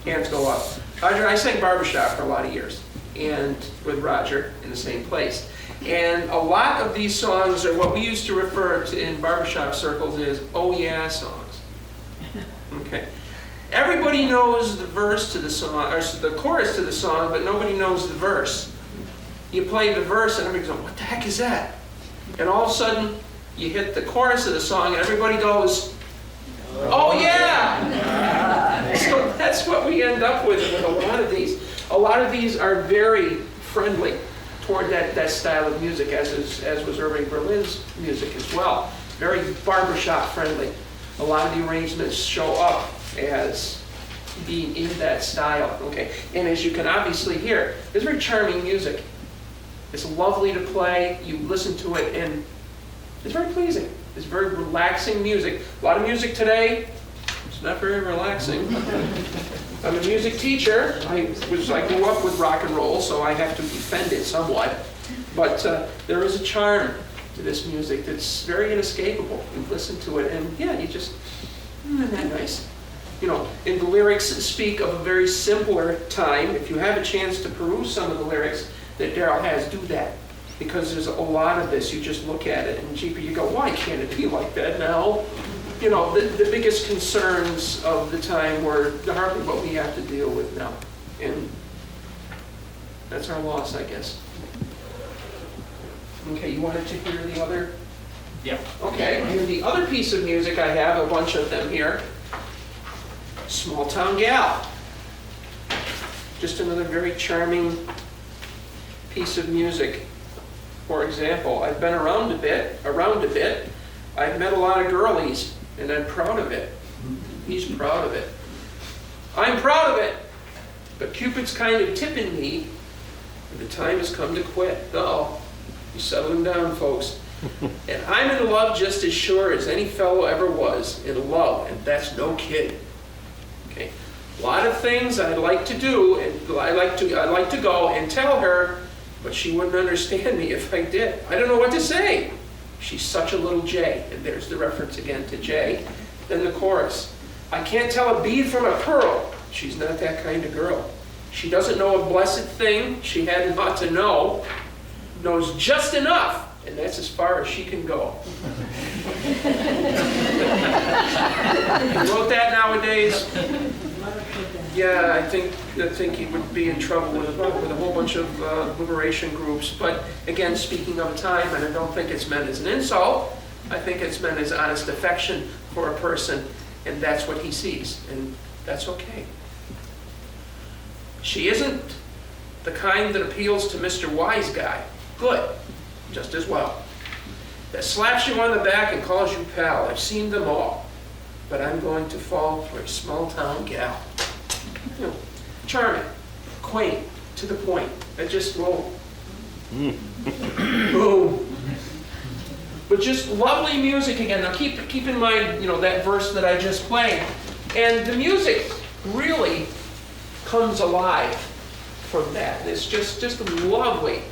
Hands go up. Roger, I sang barbershop for a lot of years, and with Roger in the same place. And a lot of these songs are what we used to refer to in barbershop circles as oh yeah songs. Okay. Everybody knows the verse to the song, or the chorus to the song, but nobody knows the verse. You play the verse and everybody's going, what the heck is that? And all of a sudden, you hit the chorus of the song and everybody goes, oh yeah! So that's what we end up with a lot of these. A lot of these are very friendly toward that style of music, as was Irving Berlin's music as well. Very barbershop friendly. A lot of the arrangements show up as being in that style. Okay, and as you can obviously hear, it's very charming music. It's lovely to play. You listen to it, and it's very pleasing. It's very relaxing music. A lot of music today, it's not very relaxing. I'm a music teacher. I grew up with rock and roll, so I have to defend it somewhat. But there is a charm to this music that's very inescapable. You listen to it, and yeah, you just, isn't that nice? You know, and the lyrics speak of a very simpler time. If you have a chance to peruse some of the lyrics that Darryl has, do that. Because there's a lot of this, you just look at it and you go, why can't it be like that now? You know, the biggest concerns of the time were hardly what we have to deal with now. And that's our loss, I guess. Okay, you wanted to hear the other? Yeah. Okay, and the other piece of music I have, a bunch of them here. Small Town Gal. Just another very charming piece of music. For example, I've been around a bit. I've met a lot of girlies, and I'm proud of it. He's proud of it. I'm proud of it. But Cupid's kind of tipping me, and the time has come to quit. Uh-oh. He's settling down, folks. And I'm in love just as sure as any fellow ever was in love, and that's no kidding. Okay. A lot of things I'd like to do, and I'd like to go and tell her, but she wouldn't understand me if I did. I don't know what to say. She's such a little J, and there's the reference again to J. Then the chorus. I can't tell a bead from a pearl. She's not that kind of girl. She doesn't know a blessed thing she hadn't ought to know. Knows just enough, and that's as far as she can go. If he wrote that nowadays, yeah, I think he would be in trouble with a whole bunch of liberation groups. But again, speaking of time, and I don't think it's meant as an insult, I think it's meant as honest affection for a person, and that's what he sees, and that's okay. She isn't the kind that appeals to Mr. Wise Guy. Good, just as well. That slaps you on the back and calls you pal. I've seen them all. But I'm going to fall for a small-town gal. You know, charming, quaint, to the point. That just won't. Boom. But just lovely music again. Now keep in mind, that verse that I just played. And the music really comes alive from that. It's just lovely.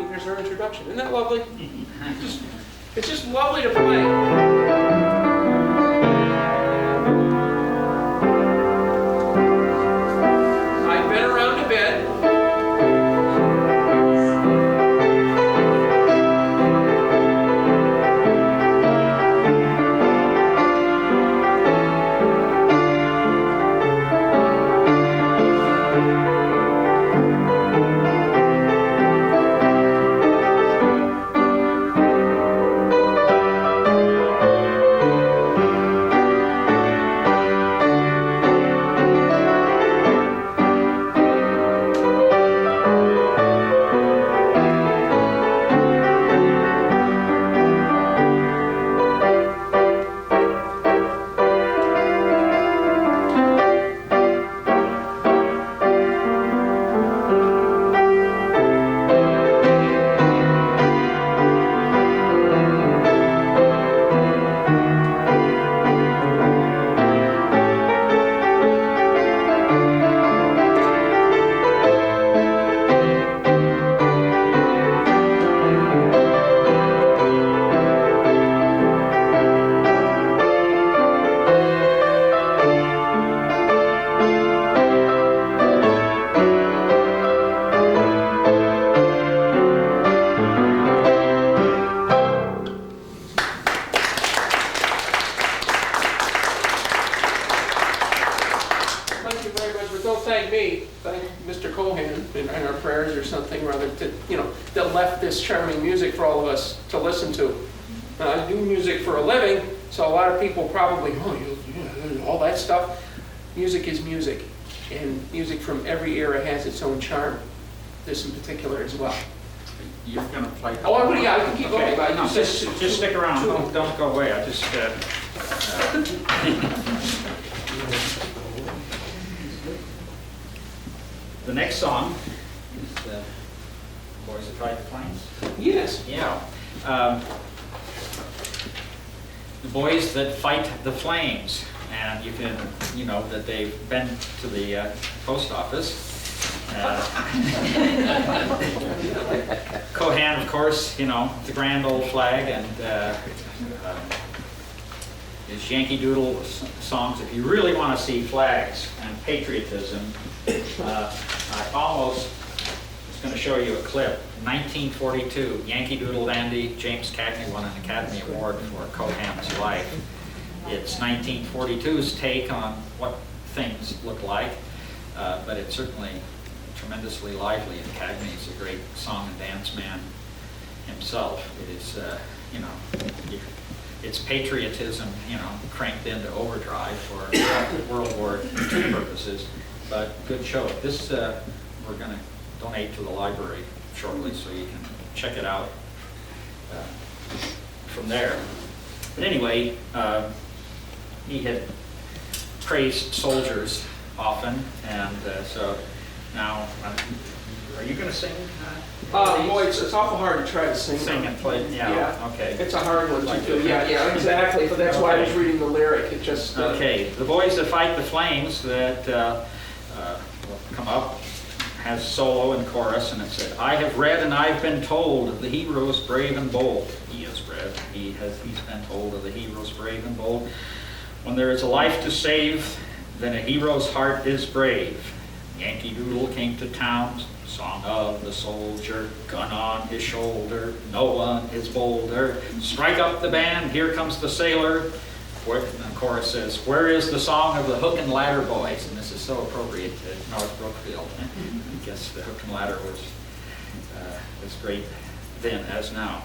Here's our introduction. Isn't that lovely? It's just lovely to play. I've been around a bit. Thank me, thank Mr. Cohen in our prayers or something rather that left this charming music for all of us to listen to. I do music for a living, so a lot of people probably, all that stuff. Music is music, and music from every era has its own charm. This in particular as well. You're going to play. Oh, I can keep going. No, just stick around. Don't go away. I just. The next song is the Boys That Ride the Plains. Yes. Yeah. The Boys That Fight the Flames. And you can, that they've been to the post office. Cohen, of course, the grand old flag, and his Yankee Doodle songs. If you really want to see flags and patriotism, I almost was going to show you a clip. 1942, Yankee Doodle dandy James Cagney won an Academy Award for Cohen's life. It's 1942's take on what things look like, but it's certainly tremendously lively, and Cagney is a great song and dance man himself. It is, it's patriotism, cranked into overdrive for World War II purposes. But good show. This we're going to donate to the library shortly, so you can check it out from there. But anyway, he had praised soldiers often, and so now, are you going to sing? Boy, it's awful hard to try to sing. Sing and play, yeah, okay. It's a hard one Like to do. Yeah, exactly. But that's why I was reading the lyric. It just. Okay, the boys that fight the flames that will come up has solo and chorus, and it said, I have read and I've been told of the heroes brave and bold. He has read, he's been told of the heroes brave and bold. When there is a life to save, then a hero's heart is brave. Yankee Doodle came to town, song of the soldier, gun on his shoulder, no one is bolder. Strike up the band, here comes the sailor. And the chorus says, where is the song of the Hook and Ladder Boys? And this is so appropriate to North Brookfield. I guess the Hook and Ladder was great then as now.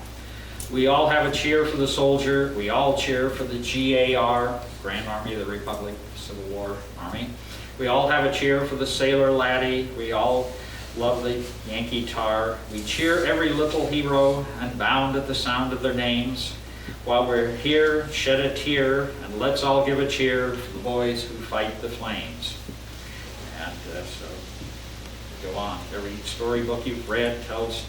We all have a cheer for the soldier. We all cheer for the GAR, Grand Army of the Republic, Civil War Army. We all have a cheer for the sailor laddie. We all love the Yankee tar. We cheer every little hero and bound at the sound of their names. While we're here, shed a tear, and let's all give a cheer for the boys who fight the flames. And so, go on. Every storybook you've read tells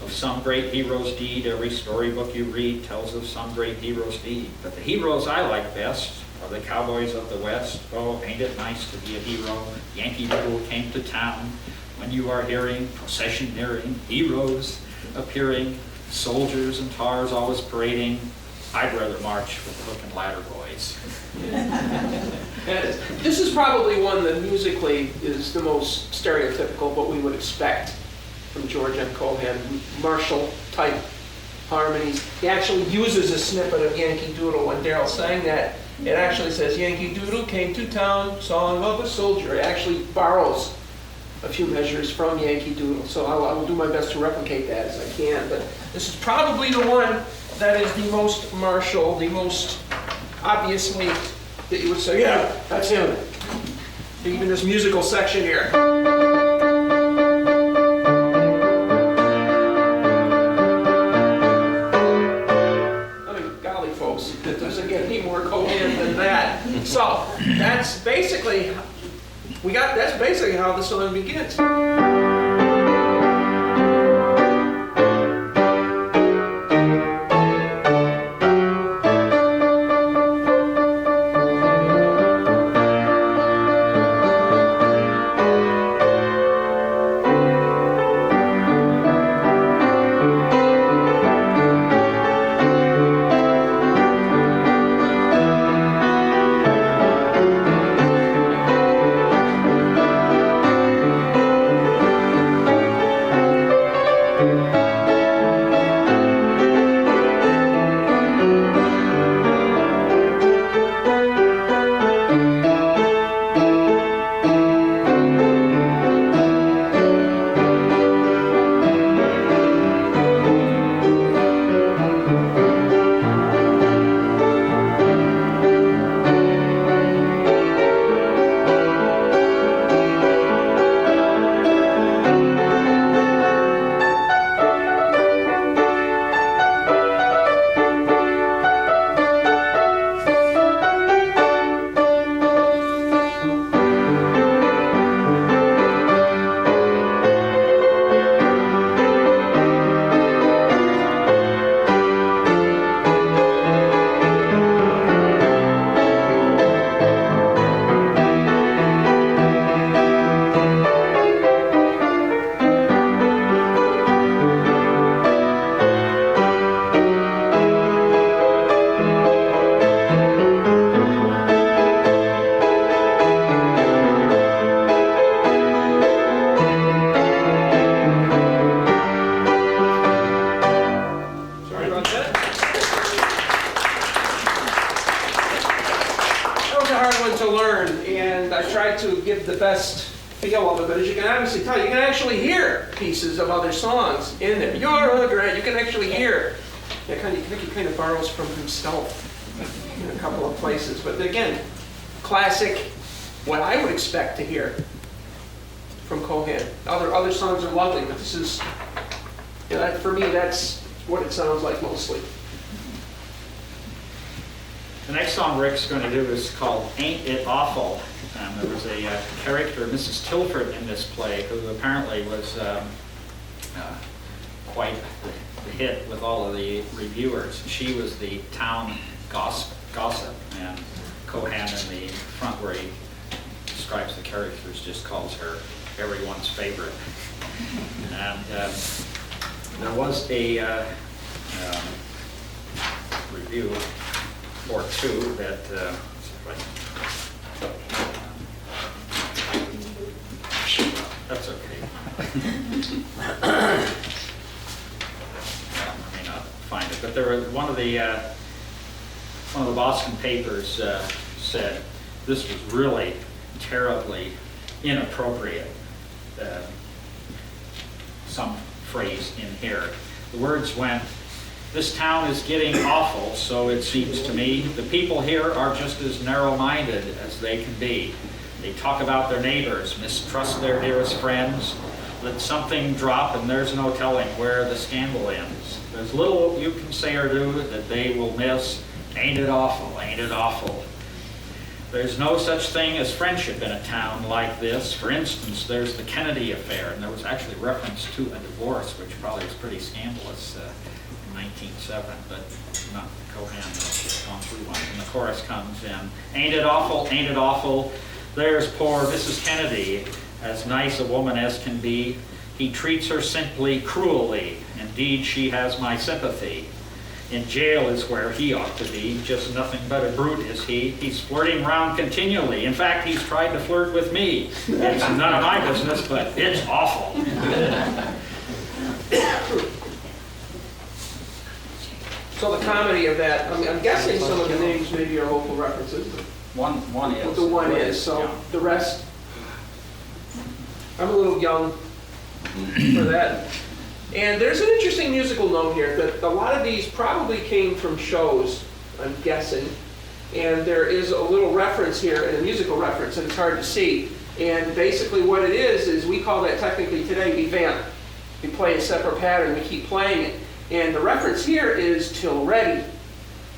of some great hero's deed. Every storybook you read tells of some great hero's deed. But the heroes I like best are the cowboys of the West. Oh, ain't it nice to be a hero? Yankee Doodle came to town. When you are hearing procession nearing, heroes appearing, soldiers and tars always parading, I'd rather march with the Hook and Ladder Boys. This is probably one that musically is the most stereotypical, what we would expect from George M. Cohen, martial type harmonies. He actually uses a snippet of Yankee Doodle. When Darryl sang that, it actually says, Yankee Doodle came to town, song of a soldier. It actually borrows a few measures from Yankee Doodle. So I will do my best to replicate that as I can. But this is probably the one that is the most martial, the most obviously that you would say, yeah, that's him. Even this musical section here. It doesn't get any more Cohen than that. So that's basically how the song begins. The best feel of it, but as you can obviously tell, you can actually hear pieces of other songs in there. You're a great, you can actually hear I think he kind of borrows from himself in a couple of places. But again, classic, what I would expect to hear from Cohen. Other songs are lovely, but this is, for me, that's what it sounds like mostly. The next song Rick's going to do is called Ain't It Awful. There was a character, Mrs. Tilford, in this play who apparently was quite the hit with all of the reviewers. She was the town gossip, and Cohen in the front where he describes the characters just calls her everyone's favorite. And there was a review or two that that's okay. I may not find it, but there was one of the Boston papers said this was really terribly inappropriate. Some phrase in here. The words went, "This town is getting awful, so it seems to me. The people here are just as narrow-minded as they can be. They talk about their neighbors, mistrust their dearest friends, let something drop and there's no telling where the scandal ends. There's little you can say or do that they will miss. Ain't it awful, ain't it awful? There's no such thing as friendship in a town like this. For instance, there's the Kennedy affair," and there was actually reference to a divorce, which probably was pretty scandalous in 1907, but not Cohen has gone through one. And the chorus comes in, "Ain't it awful, ain't it awful? There's poor Mrs. Kennedy, as nice a woman as can be. He treats her simply cruelly. Indeed, she has my sympathy. In jail is where he ought to be. Just nothing but a brute is he. He's flirting around continually. In fact, he's tried to flirt with me. It's none of my business, but it's awful." So the comedy of that, I'm guessing some of the names maybe are local references. One is. The one is, so yeah. The rest, I'm a little young for that. And there's an interesting musical note here that a lot of these probably came from shows, I'm guessing. And there is a little reference here, and a musical reference, and it's hard to see. And basically what it is we call that technically today, we vamp. We play a separate pattern, we keep playing it. And the reference here is "Till Ready."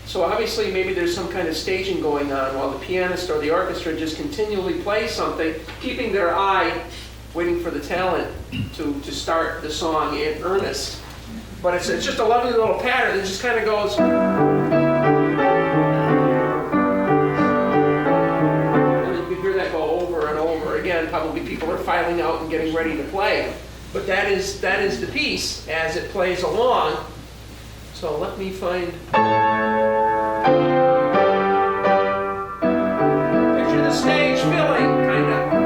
So obviously maybe there's some kind of staging going on while the pianist or the orchestra just continually plays something, keeping their eye waiting for the talent to start the song in earnest. But it's just a lovely little pattern that just kind of goes. And you can hear that go over and over again. Probably people are filing out and getting ready to play. But that is the piece as it plays along. So let me find. Picture the stage filling, kind of.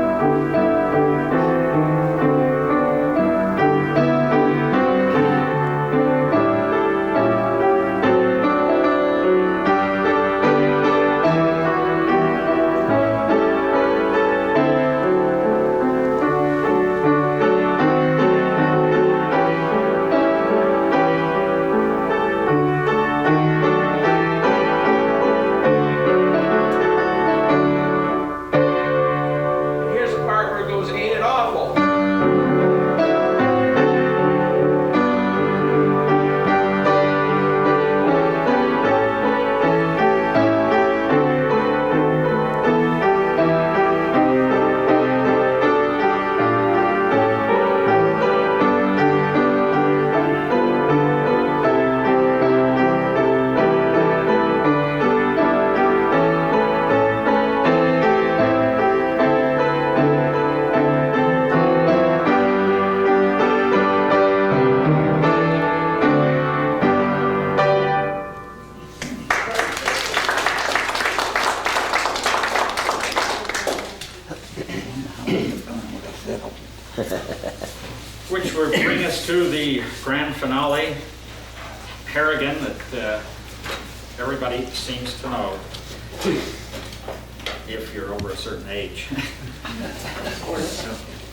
Which will bring us to the grand finale, Harrigan, that everybody seems to know, if you're over a certain age.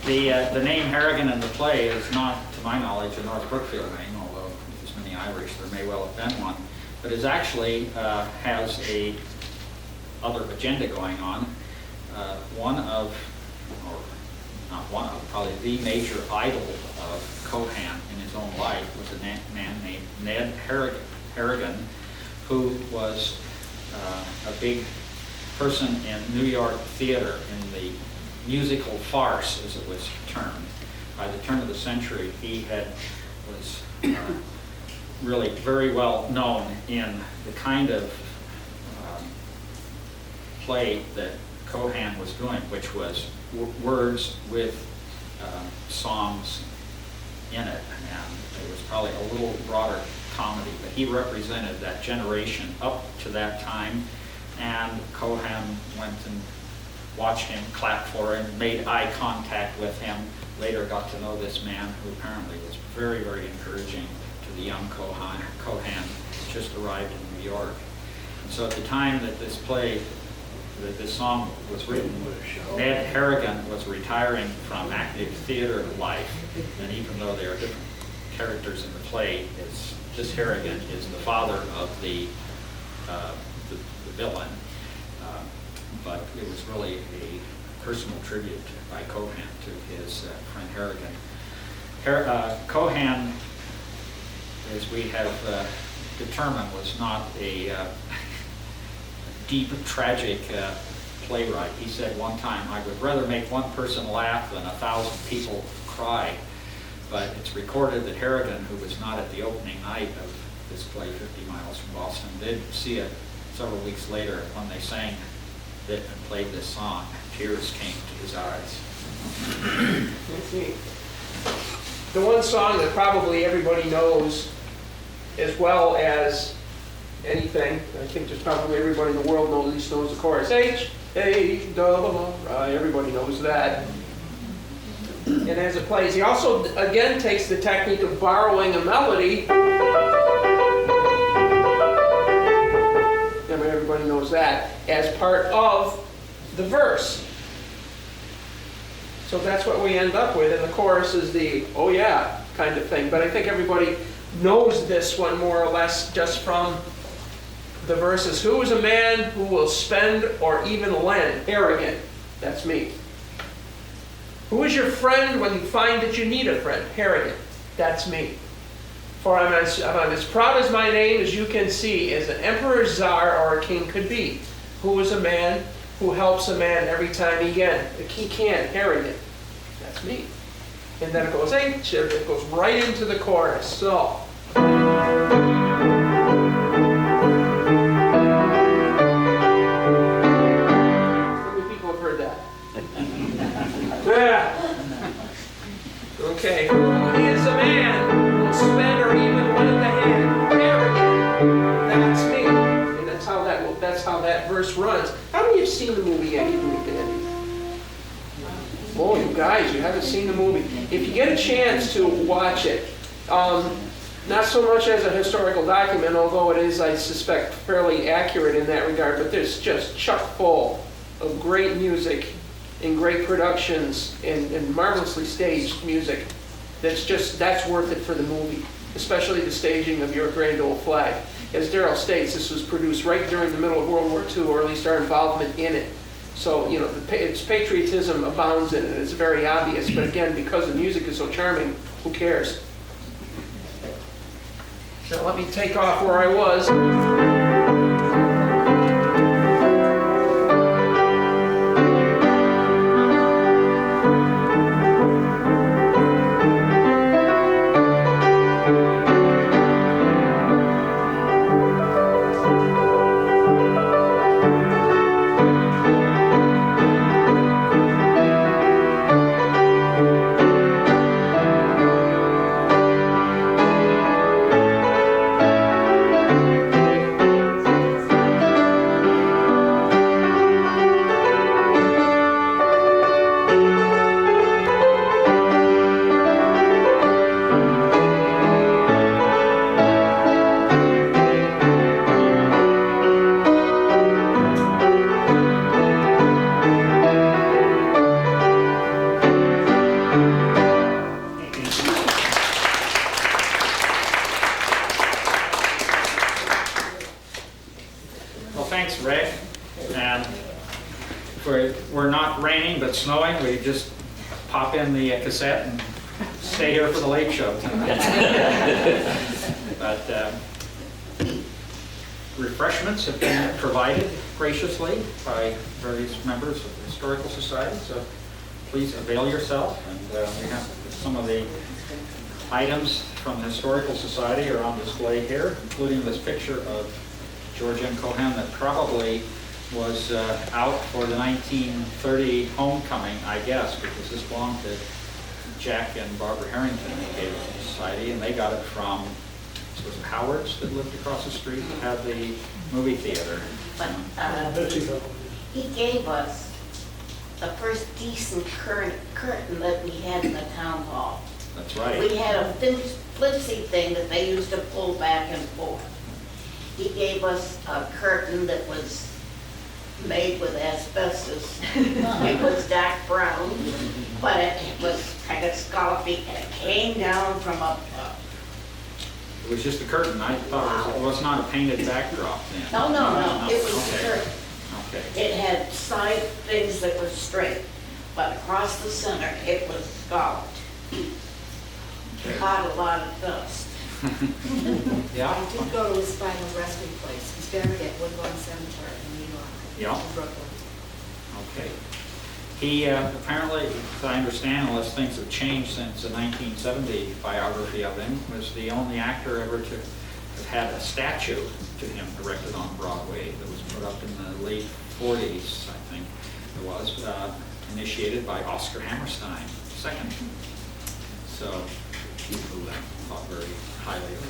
The name Harrigan in the play is not, to my knowledge, a North Brookfield name, although as many Irish. There may well have been one, but it actually has a other agenda going on. One of, or not one of, probably the major idol of Cohen in his own life was a man named Ned Harrigan, who was a big person in New York theater in the musical farce, as it was termed. By the turn of the century, he was really very well known in the kind of play that Cohen was doing, which was words with songs in it, and it was probably a little broader comedy, but he represented that generation up to that time, and Cohen went and watched him, clapped for him, made eye contact with him, later got to know this man who apparently was very, very encouraging to the young Cohen, just arrived in New York. And so at the time that this play, that this song was written, Ned Harrigan was retiring from active theater life, and even though there are different characters in the play, this Harrigan is the father of the villain, but it was really a personal tribute by Cohen to his friend Harrigan. Cohen, as we have determined, was not a deep, tragic playwright. He said one time, "I would rather make one person laugh than 1,000 people cry." But it's recorded that Harrigan, who was not at the opening night of this play, 50 Miles from Boston, did see it several weeks later when they sang it and played this song. Tears came to his eyes. Let's see. The one song that probably everybody knows as well as anything, I think just probably everybody in the world knows, at least knows the chorus. H-A-R-R-I, everybody knows that. And as it plays, he also again takes the technique of borrowing a melody. Everybody knows that, as part of the verse. So that's what we end up with, and the chorus is the "oh yeah" kind of thing. But I think everybody knows this one more or less just from the verses. Who is a man who will spend or even lend? Arrogant. That's me. Who is your friend when you find that you need a friend? Arrogant. That's me. For I'm as proud as my name, as you can see, as an emperor, czar, or a king could be. Who is a man who helps a man every time he can? Arrogant. That's me. And then it goes right into the chorus. So. How many people have heard that? Yeah. Okay. Who is a man who will spend or even lend a hand? Arrogant. That's me. And that's how that verse runs. How many have seen the movie yet? You do it, Dandy. Oh, you guys, you haven't seen the movie. If you get a chance to watch it, not so much as a historical document, although it is, I suspect, fairly accurate in that regard, but there's just chock full of great music and great productions and marvelously staged music. That's worth it for the movie, especially the staging of Your Grand Old Flag. As Darryl states, this was produced right during the middle of World War II, or at least our involvement in it. So, its patriotism abounds in it. It's very obvious, but again, because the music is so charming, who cares? Now let me take off where I was. not raining but snowing, we just pop in the cassette and stay here for the late show tonight. But refreshments have been provided graciously by various members of the Historical Society, so please avail yourself. And we have some of the items from the Historical Society are on display here, including this picture of George M. Cohen that probably was out for the 1930 homecoming, I guess, because this belonged to Jack and Barbara Harrington, who gave it to the Society, and they got it from, was it Howard's that lived across the street that had the movie theater. But he gave us the first decent curtain that we had in the town hall. That's right. We had a flimsy thing that they used to pull back and forth. He gave us a curtain that was made with asbestos. It was dark brown, but it was kind of scallopy, and it came down from up. It was just a curtain. I thought it was not a painted backdrop then. No, it was a Okay. curtain. Okay. It had side things that were straight, but across the center, it was scalloped. Caught a lot of dust. Yeah. I did go to his final resting place. He's buried at Woodlawn Cemetery in New York. Yeah. In Brooklyn. Okay. He apparently, as I understand, unless things have changed since the 1970 biography of him, was the only actor ever to have had a statue to him erected on Broadway that was put up in the late 40s, I think it was, initiated by Oscar Hammerstein II. So people thought very highly of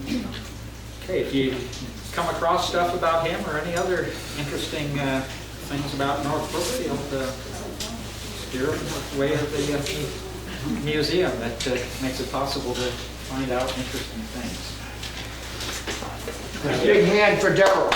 him. Okay, if you come across stuff about him or any other interesting things about North Brookfield, steer them way of the museum that makes it possible to find out interesting things. A big hand for Darryl.